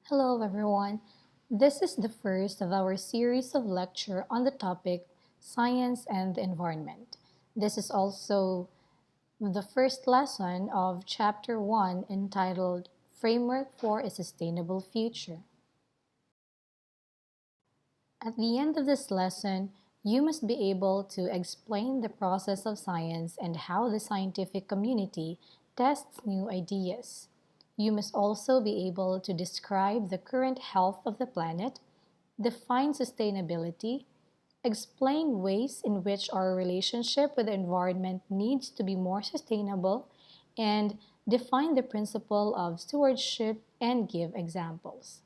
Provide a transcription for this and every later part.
Hello everyone. This is the first of our series of lecture on the topic Science and the Environment. This is also the first lesson of chapter 1 entitled Framework for a Sustainable Future. At the end of this lesson, you must be able to explain the process of science and how the scientific community tests new ideas. You must also be able to describe the current health of the planet, define sustainability, explain ways in which our relationship with the environment needs to be more sustainable, and define the principle of stewardship and give examples.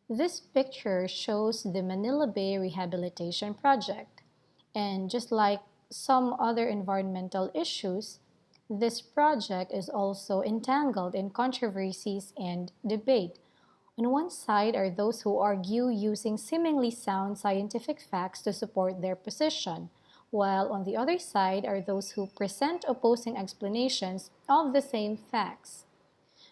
This picture shows the Manila Bay Rehabilitation Project, and just like some other environmental issues, this project is also entangled in controversies and debate. On one side are those who argue using seemingly sound scientific facts to support their position, while on the other side are those who present opposing explanations of the same facts.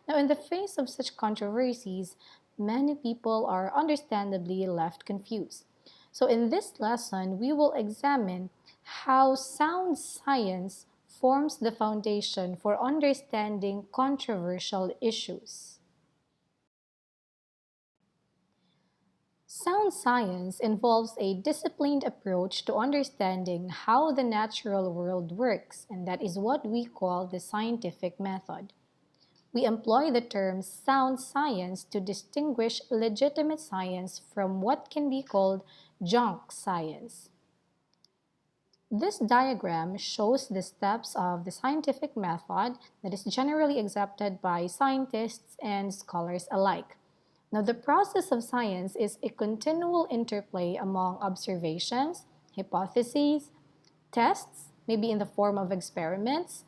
Now, in the face of such controversies, many people are understandably left confused. So, in this lesson, we will examine how sound science forms the foundation for understanding controversial issues. Sound science involves a disciplined approach to understanding how the natural world works, and that is what we call the scientific method. We employ the term sound science to distinguish legitimate science from what can be called junk science. This diagram shows the steps of the scientific method that is generally accepted by scientists and scholars alike. Now, the process of science is a continual interplay among observations, hypotheses, tests, maybe in the form of experiments,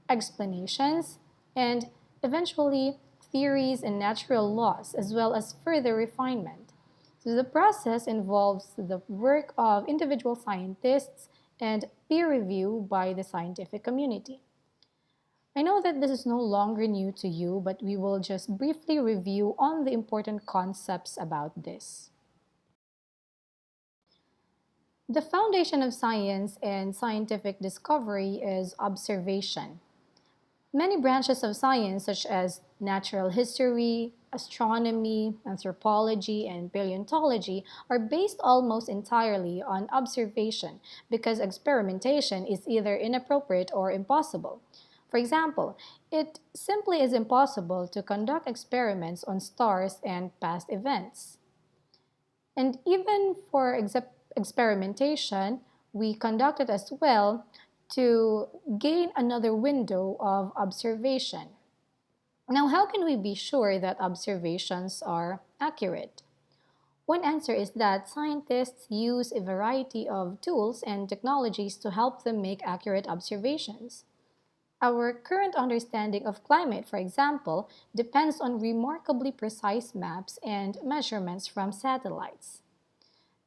explanations, and eventually theories and natural laws, as well as further refinement. So the process involves the work of individual scientists and peer review by the scientific community. I know that this is no longer new to you, but we will just briefly review on the important concepts about this. The foundation of science and scientific discovery is observation. Many branches of science, such as natural history, astronomy, anthropology, and paleontology, are based almost entirely on observation because experimentation is either inappropriate or impossible. For example, it simply is impossible to conduct experiments on stars and past events. And even for experimentation, we conduct it as well to gain another window of observation. Now, how can we be sure that observations are accurate? One answer is that scientists use a variety of tools and technologies to help them make accurate observations. Our current understanding of climate, for example, depends on remarkably precise maps and measurements from satellites.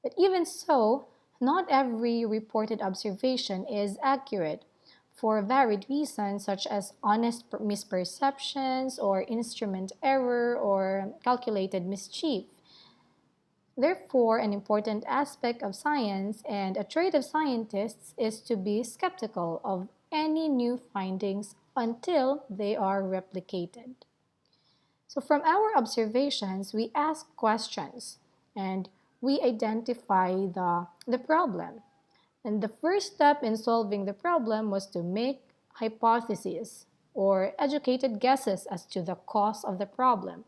But even so, not every reported observation is accurate for varied reasons such as honest misperceptions or instrument error or calculated mischief. Therefore, an important aspect of science and a trait of scientists is to be skeptical of any new findings until they are replicated. So, from our observations, we ask questions and we identify the problem. And the first step in solving the problem was to make hypotheses or educated guesses as to the cause of the problem.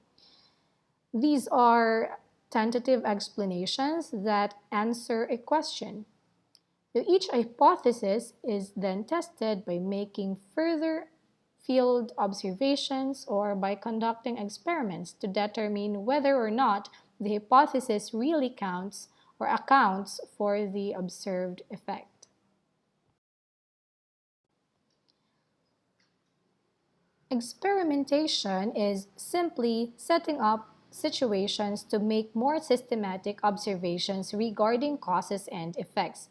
These are tentative explanations that answer a question. So each hypothesis is then tested by making further field observations or by conducting experiments to determine whether or not the hypothesis really counts or accounts for the observed effect. Experimentation is simply setting up situations to make more systematic observations regarding causes and effects.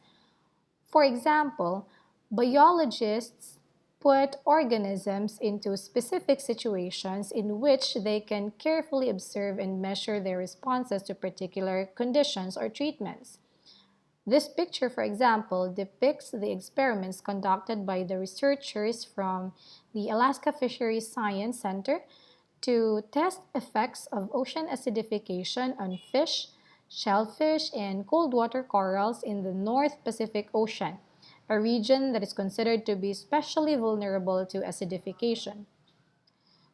For example, biologists put organisms into specific situations in which they can carefully observe and measure their responses to particular conditions or treatments. This picture, for example, depicts the experiments conducted by the researchers from the Alaska Fisheries Science Center to test effects of ocean acidification on fish, shellfish, and cold water corals in the North Pacific Ocean, a region that is considered to be especially vulnerable to acidification.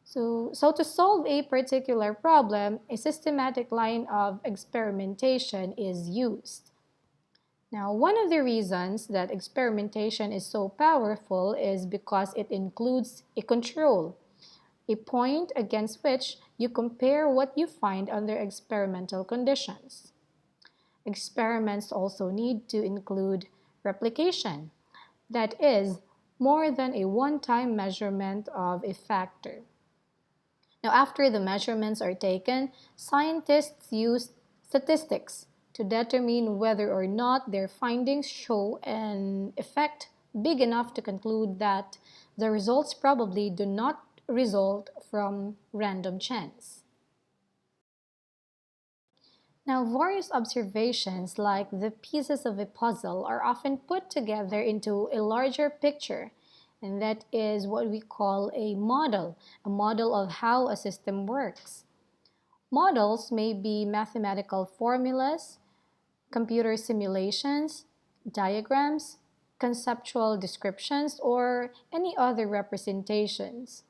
So to solve a particular problem, a systematic line of experimentation is used. Now, one of the reasons that experimentation is so powerful is because it includes a control, a point against which you compare what you find under experimental conditions. Experiments also need to include replication, that is, more than a one-time measurement of a factor. Now, after the measurements are taken, scientists use statistics to determine whether or not their findings show an effect big enough to conclude that the results probably do not result from random chance. Now, various observations, like the pieces of a puzzle, are often put together into a larger picture, and that is what we call a model of how a system works. Models may be mathematical formulas, computer simulations, diagrams, conceptual descriptions, or any other representations.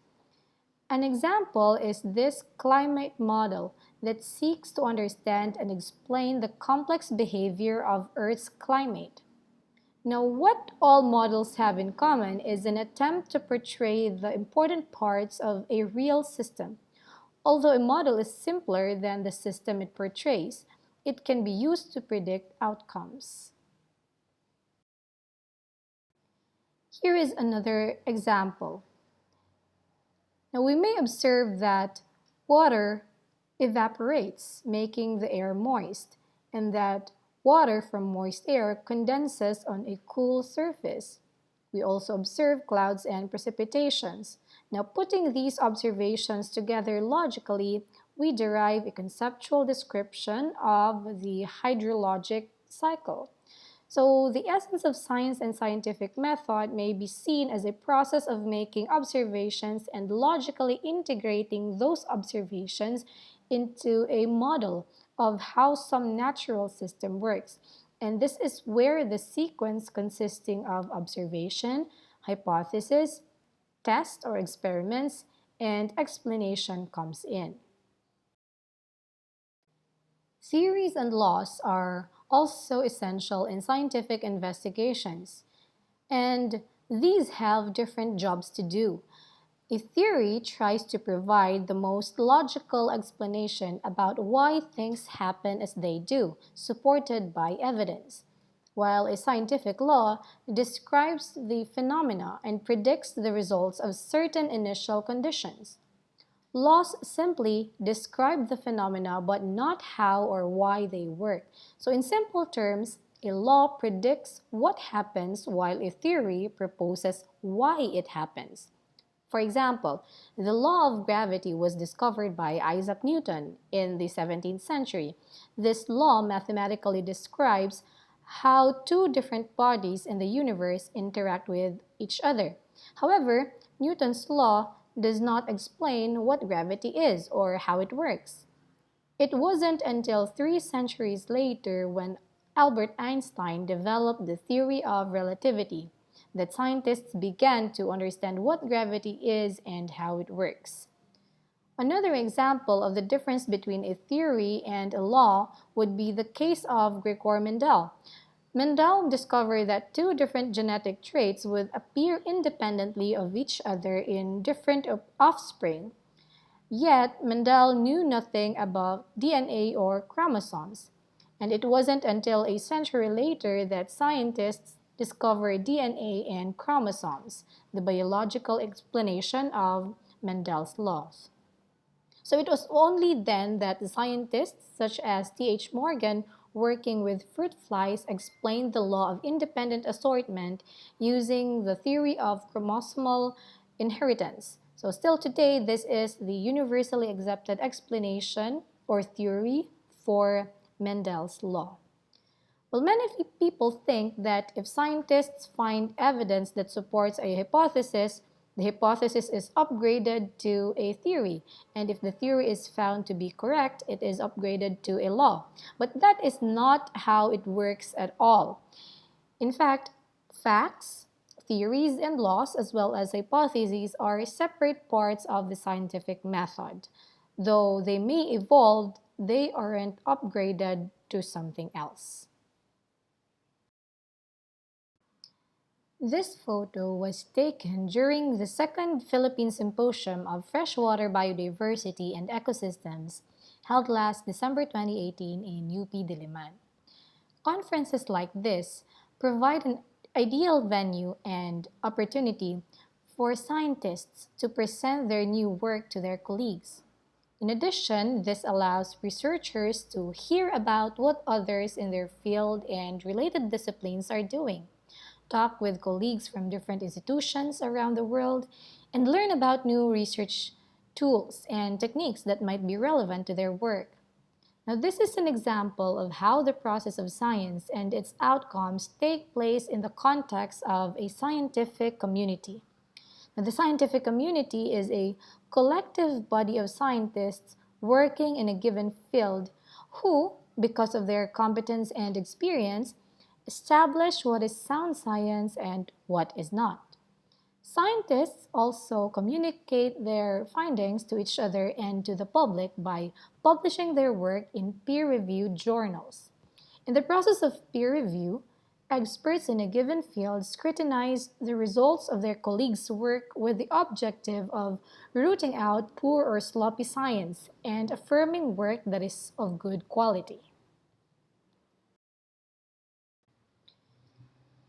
An example is this climate model that seeks to understand and explain the complex behavior of Earth's climate. Now, what all models have in common is an attempt to portray the important parts of a real system. Although a model is simpler than the system it portrays, it can be used to predict outcomes. Here is another example. Now, we may observe that water evaporates, making the air moist, and that water from moist air condenses on a cool surface. We also observe clouds and precipitations. Now, putting these observations together logically, we derive a conceptual description of the hydrologic cycle. So, the essence of science and scientific method may be seen as a process of making observations and logically integrating those observations into a model of how some natural system works. And this is where the sequence consisting of observation, hypothesis, test or experiments, and explanation comes in. Theories and laws are also essential in scientific investigations, and these have different jobs to do. A theory tries to provide the most logical explanation about why things happen as they do, supported by evidence, while a scientific law describes the phenomena and predicts the results of certain initial conditions. Laws simply describe the phenomena but not how or why they work. So in simple terms, a law predicts what happens while a theory proposes why it happens. For example, the law of gravity was discovered by Isaac Newton in the 17th century. This law mathematically describes how two different bodies in the universe interact with each other. However, Newton's law does not explain what gravity is or how it works. It wasn't until 3 centuries later, when Albert Einstein developed the theory of relativity, that scientists began to understand what gravity is and how it works. Another example of the difference between a theory and a law would be the case of Gregor Mendel. Mendel discovered that two different genetic traits would appear independently of each other in different offspring. Yet, Mendel knew nothing about DNA or chromosomes, and it wasn't until a century later that scientists discovered DNA and chromosomes, the biological explanation of Mendel's laws. So it was only then that the scientists such as T.H. Morgan working with fruit flies explained the law of independent assortment using the theory of chromosomal inheritance. So, still today, this is the universally accepted explanation or theory for Mendel's law. Well, many people think that if scientists find evidence that supports a hypothesis, the hypothesis is upgraded to a theory, and if the theory is found to be correct, it is upgraded to a law. But that is not how it works at all. In fact, facts, theories, and laws, as well as hypotheses, are separate parts of the scientific method. Though they may evolve, they aren't upgraded to something else. This photo was taken during the second Philippine Symposium of Freshwater Biodiversity and Ecosystems held last December 2018 in UP Diliman. Conferences like this provide an ideal venue and opportunity for scientists to present their new work to their colleagues. In addition, this allows researchers to hear about what others in their field and related disciplines are doing, talk with colleagues from different institutions around the world, and learn about new research tools and techniques that might be relevant to their work. Now, this is an example of how the process of science and its outcomes take place in the context of a scientific community. Now, the scientific community is a collective body of scientists working in a given field who, because of their competence and experience, establish what is sound science and what is not. Scientists also communicate their findings to each other and to the public by publishing their work in peer-reviewed journals. In the process of peer review, experts in a given field scrutinize the results of their colleagues' work with the objective of rooting out poor or sloppy science and affirming work that is of good quality.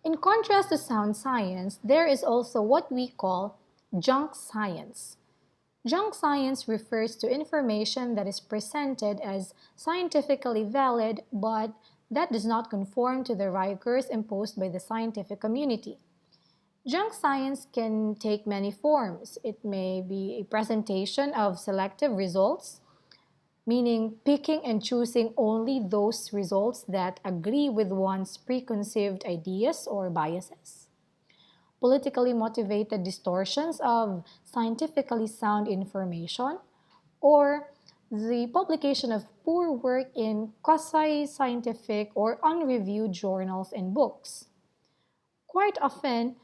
In contrast to sound science, there is also what we call junk science. Junk science refers to information that is presented as scientifically valid but that does not conform to the rigors imposed by the scientific community. Junk science can take many forms. It may be a presentation of selective results, meaning picking and choosing only those results that agree with one's preconceived ideas or biases. Politically motivated distortions of scientifically sound information, or the publication of poor work in quasi-scientific or unreviewed journals and books. Quite often,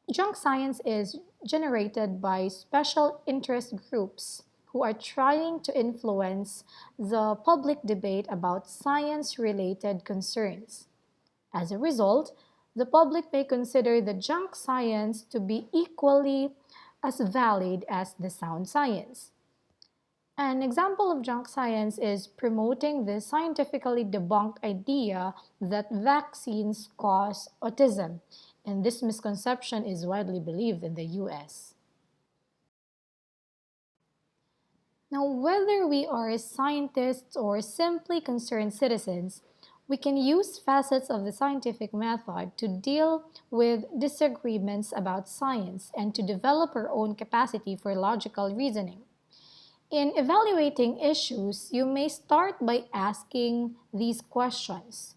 junk science is generated by special interest groups who are trying to influence the public debate about science-related concerns. As a result, the public may consider the junk science to be equally as valid as the sound science. An example of junk science is promoting the scientifically debunked idea that vaccines cause autism, and this misconception is widely believed in the US. Now, whether we are scientists or simply concerned citizens, we can use facets of the scientific method to deal with disagreements about science and to develop our own capacity for logical reasoning. In evaluating issues, you may start by asking these questions.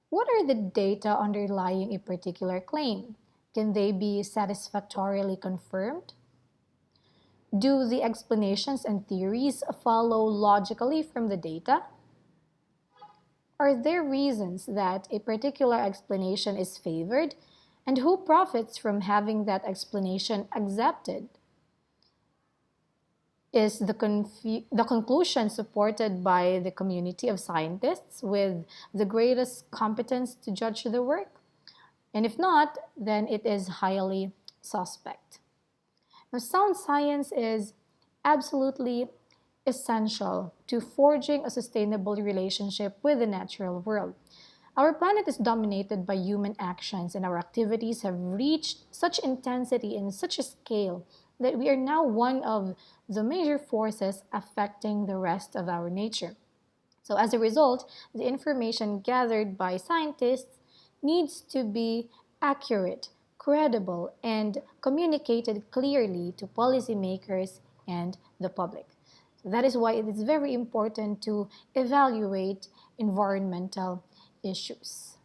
What are the data underlying a particular claim? Can they be satisfactorily confirmed? Do the explanations and theories follow logically from the data? Are there reasons that a particular explanation is favored, and who profits from having that explanation accepted? Is the conclusion supported by the community of scientists with the greatest competence to judge the work? And if not, then it is highly suspect. Now, sound science is absolutely essential to forging a sustainable relationship with the natural world. Our planet is dominated by human actions, and our activities have reached such intensity and such a scale that we are now one of the major forces affecting the rest of our nature. So as a result, the information gathered by scientists needs to be accurate, credible, and communicated clearly to policymakers and the public. So that is why it is very important to evaluate environmental issues.